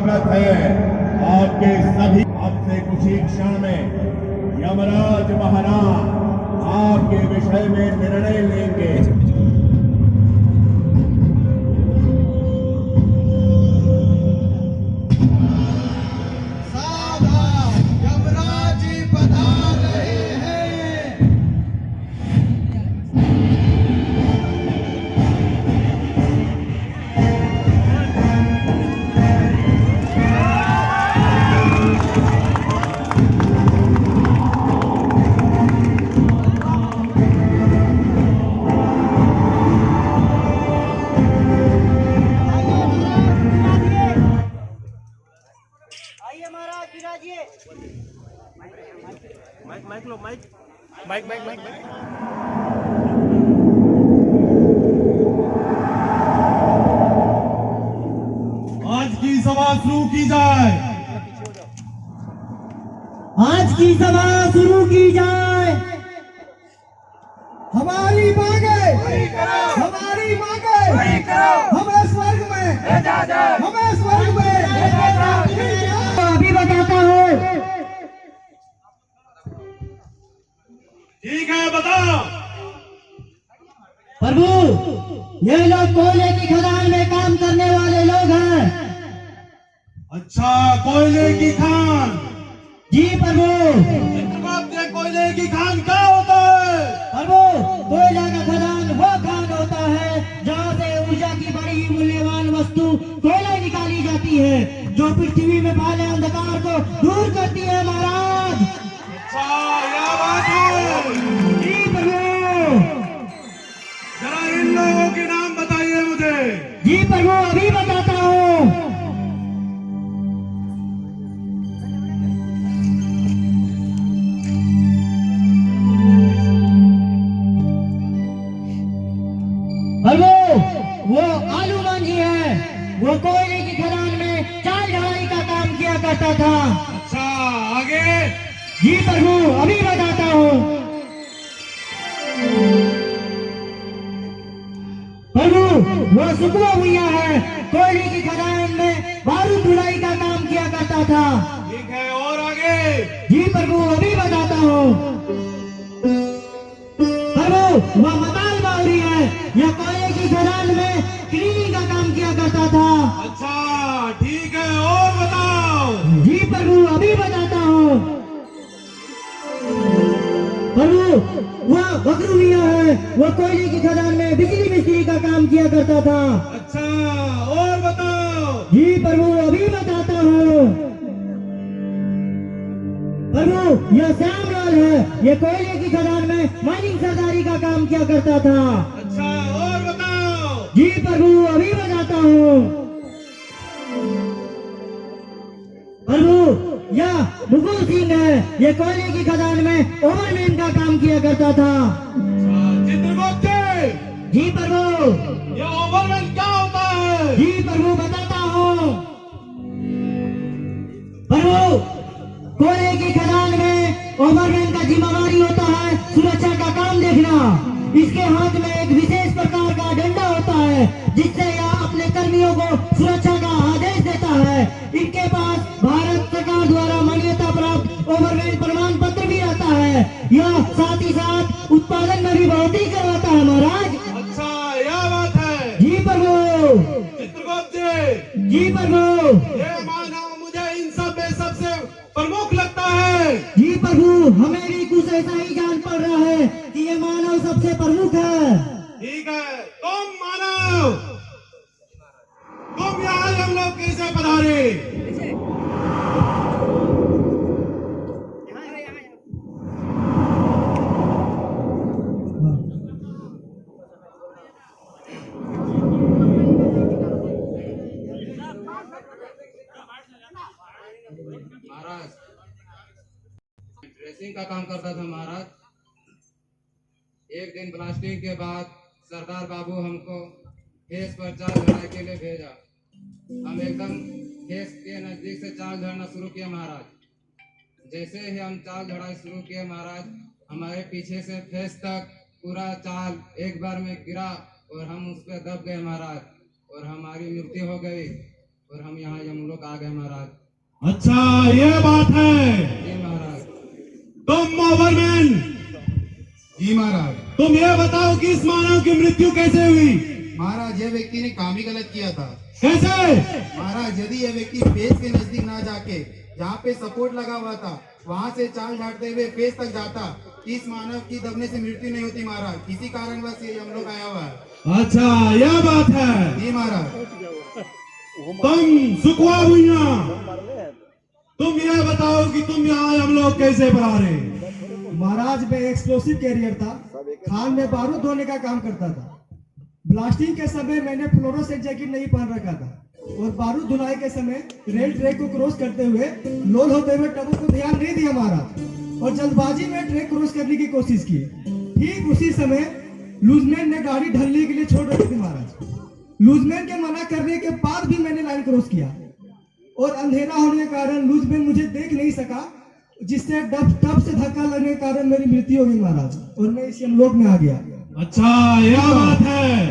स्वागत है आपके सभी। आपसे कुछ ही क्षण में यमराज महाराज आपके विषय में निर्णय लेंगे। माइक लो माइक माइक माइक माइक आज की सभा शुरू की जाए। आज की सभा शुरू की जाए। हमारी मांगे हमें स्वर्ग में अभी बताता हूँ। ठीक है, बताओ। प्रभु, ये लोग कोयले की खदान में काम करने वाले लोग हैं। अच्छा, कोयले की खान। जी प्रभु। कोयले की खान क्या होता है? प्रभु, कोयला का खदान वो खान होता है जहाँ से ऊर्जा की बड़ी ही मूल्यवान वस्तु कोयला निकाली जाती है, जो पृथ्वी में फैले अंधकार को दूर करती है महाराज। अच्छा, यह बात है। जी प्रभु। जरा इन लोगों के नाम बताइए मुझे। जी प्रभु, अभी बताता हूँ। प्रभु, वो आलू मांझी है। वो कोयले की खदान में चाल ढलाई का काम किया करता था। अच्छा, आगे। जी प्रभु, अभी बताता हूँ। प्रभु, वो सुखुआ भैया है। कोयले की खदान में बारूद धुलाई का काम किया करता था। ठीक है, और आगे। जी प्रभु, अभी बताता हूँ। प्रभु, वह मदाल बावरी है। यह कोयले की खदान में क्लीनिंग का काम किया करता था। अच्छा, ठीक है, और बताओ। जी प्रभु, अभी बताता हूँ। प्रभु, वह बकरू मियाँ है। वह कोयले की खदान में बिजली मिस्त्री का काम किया करता था। अच्छा, और बताओ। जी प्रभु, अभी बताता हूँ। प्रभु, यह श्यामलाल है। यह कोयले की खदान में माइनिंग सरदारी का काम किया करता था। अच्छा, और बताओ। जी प्रभु, अभी बताता हूँ। प्रभु, यह मुकुल सिंह है। यह कोयले की खदान में ओवरमैन का काम किया करता था। अच्छा, चित्रगुप्त। जी प्रभु। ये ओवरमैन क्या होता है? जी प्रभु, बताता हूँ। प्रभु, कोयले की खदान में ओवरमैन का जिम्मेवारी होता है सुरक्षा का काम देखना। इसके हाथ में एक विशेष प्रकार का डंडा होता है, जिससे यह अपने कर्मियों को सुरक्षा का आदेश देता है। इनके पास भारत सरकार द्वारा मान्यता प्राप्त ओवरमैन प्रमाण पत्र भी रहता है। यह साथ ही साथ उत्पादन में भी बढ़ोतरी करवाता है महाराज। अच्छा, यह बात है। जी प्रभु। चित्रगुप्त। जी प्रभु। ये मानव मुझे इन सब में सबसे प्रमुख लगता है। जी प्रभु, हमें भी कुछ ऐसा ही जान पड़ रहा है कि ये मानव सबसे प्रमुख है। ठीक है, तुम मानव, तुम यहाँ हम लोग कैसे पधारे? महाराज, ड्रेसिंग का काम करता था महाराज। एक दिन ब्लास्टिंग के बाद सरदार बाबू हमको खेस पर चाल झड़ाई के लिए भेजा। हम एकदम खेस के नजदीक से चाल झड़ना शुरू किया महाराज। जैसे ही हम चाल झड़ाई शुरू किए महाराज, हमारे पीछे से फेस तक पूरा चाल एक बार में गिरा और हम उस पर दब गए महाराज, और हमारी मृत्यु हो गई। और हम यहाँ यमलोक आ गए महाराज। अच्छा ये बात है। जी महाराज। तुम ओवरमैन, जी महाराज। तुम ये बताओ कि इस मानव की मृत्यु कैसे हुई? महाराज यह व्यक्ति ने काम ही गलत किया था। कैसे? महाराज यदि यह व्यक्ति फेस के नजदीक ना जाके जहाँ पे सपोर्ट लगा हुआ था वहाँ से चाल झाड़ते हुए फेस तक जाता, इस मानव की दबने से मृत्यु नहीं होती महाराज। इसी कारणवश ये हम लोग आया हुआ है। अच्छा यह बात है। जी महाराज। तुम सुखवा भुइया, तुम ये बताओ कि तुम यहाँ हम लोग कैसे बना रहे? महाराज मैं एक्सप्लोसिव कैरियर था, खान में बारूद धोने का काम करता था। ब्लास्टिंग के समय मैंने फ्लोरोसेंट जैकेट नहीं पहन रखा था और बारूद धुलाई के समय रेल ट्रैक को क्रॉस करते हुए लोड होते हुए टबों को ध्यान नहीं दिया महाराज और जल्दबाजी में ट्रैक क्रॉस करने की कोशिश की। ठीक उसी समय लूजमैन ने गाड़ी ढलने के लिए छोड़ रखी थी महाराज। लूजमैन के मना करने के बाद भी मैंने लाइन क्रॉस किया और अंधेरा होने के कारण लूजमैन मुझे देख नहीं सका, जिससे टब से धक्का लगने के कारण मेरी मृत्यु हो गई महाराज और मैं इस यमलोक में आ गया। अच्छा यह बात है।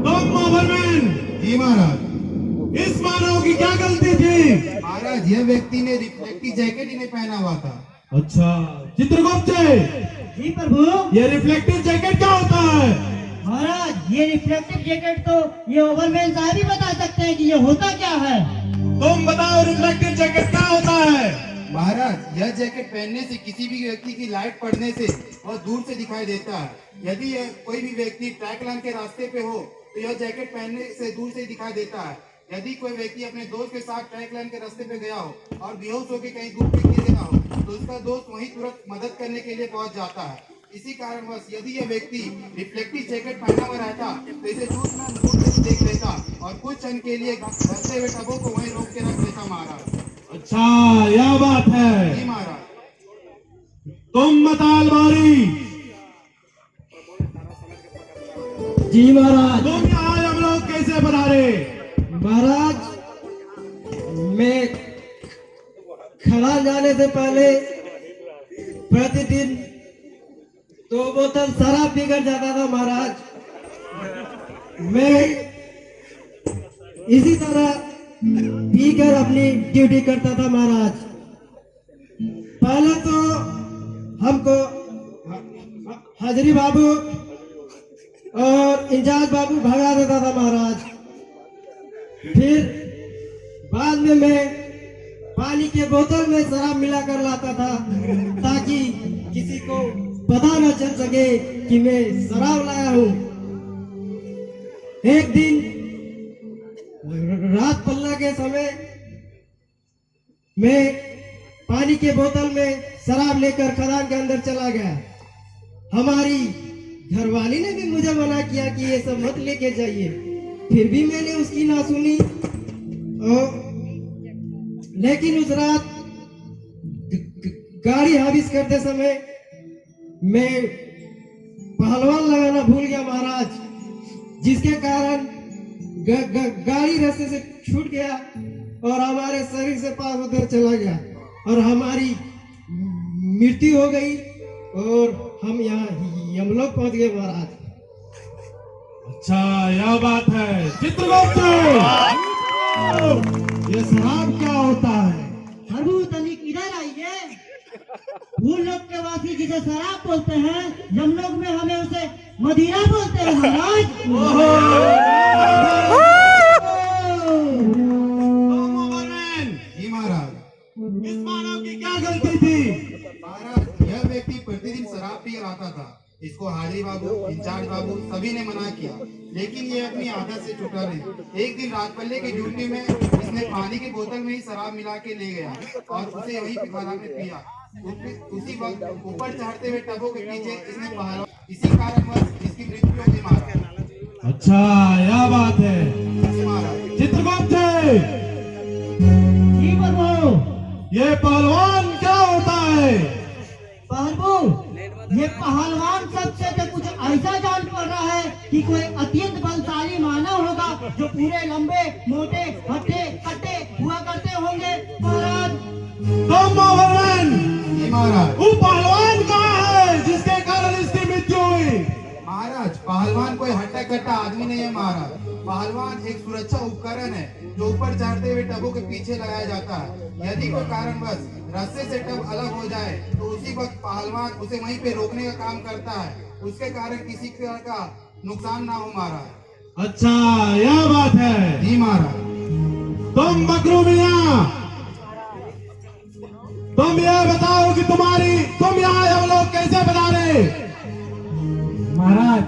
तुम ओवरमैन, जी महाराज। इस मानव की क्या गलती थी? महाराज यह व्यक्ति ने रिफ्लेक्टिव जैकेट ही नहीं पहना हुआ था। अच्छा चित्रगुप्त जी, जी प्रभु। ये रिफ्लेक्टिव जैकेट क्या होता है? महाराज ये रिफ्लेक्टिव जैकेट तो ये ओवरमैन साहब ही बता सकते हैं कि ये होता क्या है। तुम बताओ रिफ्लेक्टिव जैकेट क्या होता है? महाराज यह जैकेट पहनने से किसी भी व्यक्ति की लाइट पड़ने से वह दूर से दिखाई देता है। यदि कोई भी व्यक्ति ट्रैक लाइन के रास्ते पे हो तो यह जैकेट पहनने से दूर से दिखाई देता है। यदि कोई व्यक्ति अपने दोस्त के साथ ट्रैक लाइन के रास्ते पे गया हो और बेहोश होकर कहीं दूर पे गिर गया हो तो उसका दोस्त वहीं तुरंत मदद करने के लिए पहुंच जाता है। इसी कारणवश यदि यह व्यक्ति रिफ्लेक्टिव जैकेट पहना हुआ रहता तो इसे दूर से देख लेता और कुछ क्षण के लिए धरते हुए टबों को वहीं रोक के रख देता महाराज। अच्छा यह बात है। जी महाराज। तुम मताल बारी, जी महाराज। तुम यहाँ हम लोग कैसे बना रहे? महाराज मैं खड़ा जाने से पहले प्रतिदिन 2 बोतल शराब पीकर जाता था महाराज। मैं इसी तरह पीकर अपनी ड्यूटी करता था महाराज। पहले तो हमको हाजरी बाबू और इंचार्ज बाबू भगा देता था महाराज। फिर बाद में मैं पानी के बोतल में शराब मिला कर लाता था ताकि किसी को पता न चल सके कि मैं शराब लाया हूँ। एक दिन रात पल्ला के समय मैं पानी के बोतल में शराब लेकर खदान के अंदर चला गया। हमारी घरवाली ने भी मुझे मना किया कि ये सब मत लेके जाइए, फिर भी मैंने उसकी ना सुनी। लेकिन उस रात गाड़ी हाबिस करते समय मैं पहलवान लगाना भूल गया महाराज, जिसके कारण गाड़ी रास्ते से छूट गया और हमारे शरीर से पास उधर चला गया और हमारी मृत्यु हो गई और हम यहाँ यमलोक पहुंच गए महाराज। अच्छा यह बात है। चित्रगुप्त, ये शराब क्या होता है? प्रभु तनिक इधर आइए। भूल लोक के वासी जिसे शराब बोलते हैं, यमलोक में हमें उसे मदिरा बोलते हैं महाराज। जी महाराज। इस मानव की क्या गलती थी? महाराज यह व्यक्ति प्रतिदिन शराब पी कर आता था। इसको हाजरी बाबू, इंचार्ज बाबू सभी ने मना किया, लेकिन ये अपनी आदत से छूटा नहीं। एक दिन रात पल्ले की ड्यूटी में इसने पानी की बोतल में ही शराब मिला के ले गया और उसे वही पिघला में पिया। उसी वक्त ऊपर चढ़ते हुए टबों के पीछे इसने पहला, इसी कारणवश इसकी मृत्यु हो गई महाराज। अच्छा यह बात है। महाराज। चित्रगुप्त, जी प्रभु। ये पहलवान क्या होता है? प्रभु ये पहलवान शब्द से तो कुछ ऐसा जान पड़ रहा है कि कोई अत्यंत बलशाली मानव होगा जो पूरे लंबे मोटे हट्टे कट्टे हुआ करते होंगे महाराज। तुम ओवरमैन, जी महाराज। वो पहलवान कहाँ है जिसके कारण इसकी मृत्यु हुई? महाराज पहलवान कोई हट्टा कट्टा आदमी नहीं है महाराज। पहलवान एक सुरक्षा उपकरण है जो ऊपर चढ़ते हुए टबों के पीछे लगाया जाता है। यदि कोई कारणवश रास्ते से टब अलग हो जाए तो उसी वक्त पहलवान उसे वहीं पे रोकने का काम करता है, उसके कारण किसी तरह का नुकसान ना हो महाराज। अच्छा, यह बात है। जी महाराज। तुम बकरू मियां, तुम यह बताओ कि तुम यहाँ हम लोग कैसे बता रहे? महाराज,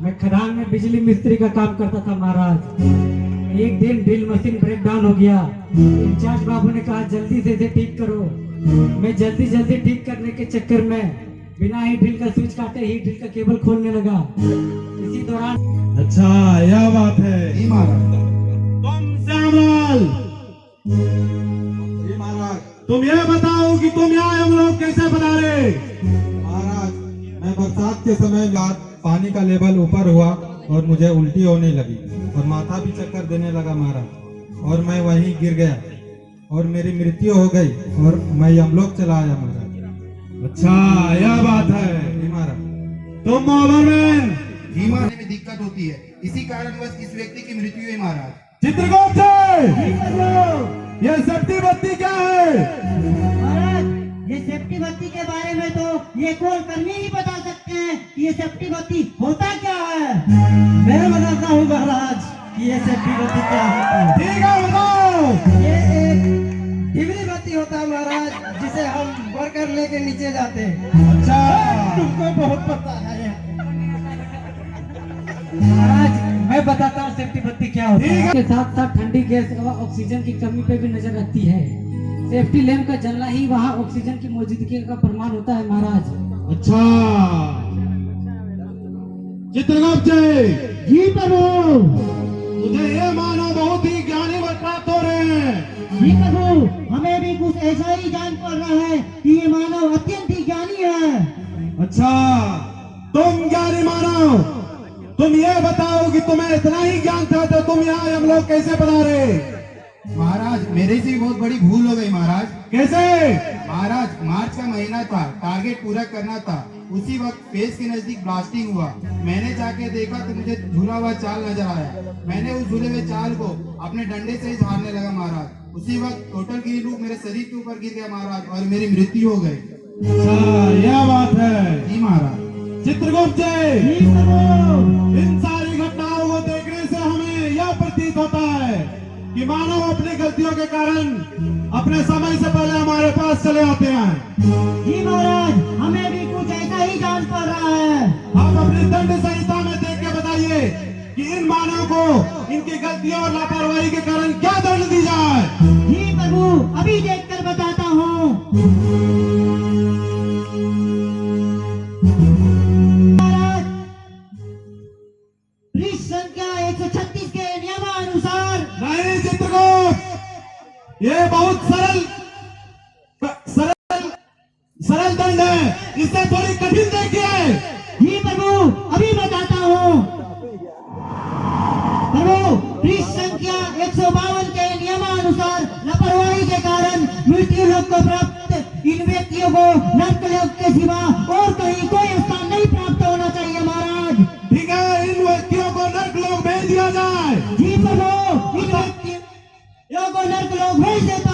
मैं खदान में बिजली मिस्त्री का काम करता था महाराज। एक दिन ड्रिल मशीन ब्रेक डाउन हो गया। इंचार्ज बाबू ने कहा जल्दी से इसे ठीक करो। मैं जल्दी जल्दी ठीक करने के चक्कर में बिना ही ड्रिल का स्विच काटे ही ड्रिल का केबल खोलने लगा। इसी दौरान अच्छा, यह बात है। जी महाराज। तुम श्यामलाल, जी महाराज। तुम यह बताओ कि तुम यहाँ हम लोग कैसे बता रहे? महाराज, मैं बरसात के समय बाद पानी का लेवल ऊपर हुआ और मुझे उल्टी होने लगी और माथा भी चक्कर देने लगा महाराज, और मैं वहीं गिर गया और मेरी मृत्यु हो गई और मैं यमलोक चला आया महाराज। अच्छा, यह बात है। जी महाराज। तुम ओवरमैन, जी महाराज में दिक्कत होती है, इसी कारणवश इस व्यक्ति की मृत्यु हुई महाराज। चित्रगुप्त, यह सेफ्टी बत्ती क्या है? महाराज, ये सेफ्टी बत्ती के बारे में तो ये कौन कर्मी ही बता सकते हैं कि ये सेफ्टी बत्ती होता क्या है। मैं बताता हूँ महाराज कि ये सेफ्टी बत्ती क्या होती है। ठीक है, बताओ। ये एक डिबरी बत्ती होता है महाराज, जिसे हम वर्कर लेके नीचे जाते हैं। अच्छा, तुमको बहुत पता है। महाराज, मैं बताता हूँ सेफ्टी बत्ती क्या होती ठीक है। है। के साथ साथ ठंडी गैस व ऑक्सीजन की कमी पे भी नजर रखती है। सेफ्टी लैंप का जलना ही वहाँ ऑक्सीजन की मौजूदगी का प्रमाण होता है महाराज। अच्छा, चित्रगुप्त जी प्रभु। मुझे ये मानो बहुत ही ज्ञानी व प्राप्त हो रहे हैं। जी प्रभु, हमें भी कुछ ऐसा ही जान पड़ रहा है कि ये मानव अत्यंत ही ज्ञानी है। अच्छा, तुम ज्ञानी मानो, तुम ये बताओ कि तुम्हें इतना ही ज्ञान था तो तुम यहाँ हम लोग कैसे बता रहे? महाराज, मेरे से बहुत बड़ी भूल हो गई महाराज। कैसे? महाराज, मार्च का महीना था, टारगेट पूरा करना था। उसी वक्त फेस के नजदीक ब्लास्टिंग हुआ। मैंने जाके देखा तो मुझे झूला हुआ चाल नजर आया। मैंने उस झूले हुए चाल को अपने डंडे से ही झाड़ने लगा महाराज। उसी वक्त टोटल गिरी मेरे शरीर के ऊपर गिर गया महाराज और मेरी मृत्यु हो गई। अच्छा, यह बात है। जी महाराज। चित्रगुप्त, इन सारी घटनाओं को देखने से हमें यह प्रतीत होता है कि मानव अपनी गलतियों के कारण अपने समय से पहले हमारे पास चले आते हैं। जी महाराज, हमें भी कुछ ऐसा ही जान पड़ रहा है। आप अपनी दंड संहिता में देख के बताइए कि इन मानव को इनकी गलतियों और लापरवाही के कारण क्या दंड दी जाए। जी प्रभु, अभी देखकर बताता हूँ। महाराज, पृष्ठ संख्या 136 के नियमानुसार। नहीं चित्रगुप्त, ये बहुत सरल दंड है, इससे थोड़ी कठिन देखिए। जी प्रभु, अभी बताता हूँ। प्रभु, पृष्ठ संख्या 152 के नियमानुसार लापरवाही के कारण मृत्यु लोक को प्राप्त इन व्यक्तियों को नरकलोक के सिवा और कहीं कोई स्थान नहीं प्राप्त होना चाहिए महाराज। ठीक है, इन व्यक्तियों को नरकलोक भेज दिया जाए। जी प्रभु, इन व्यक्तियों को नरकलोक भेज देता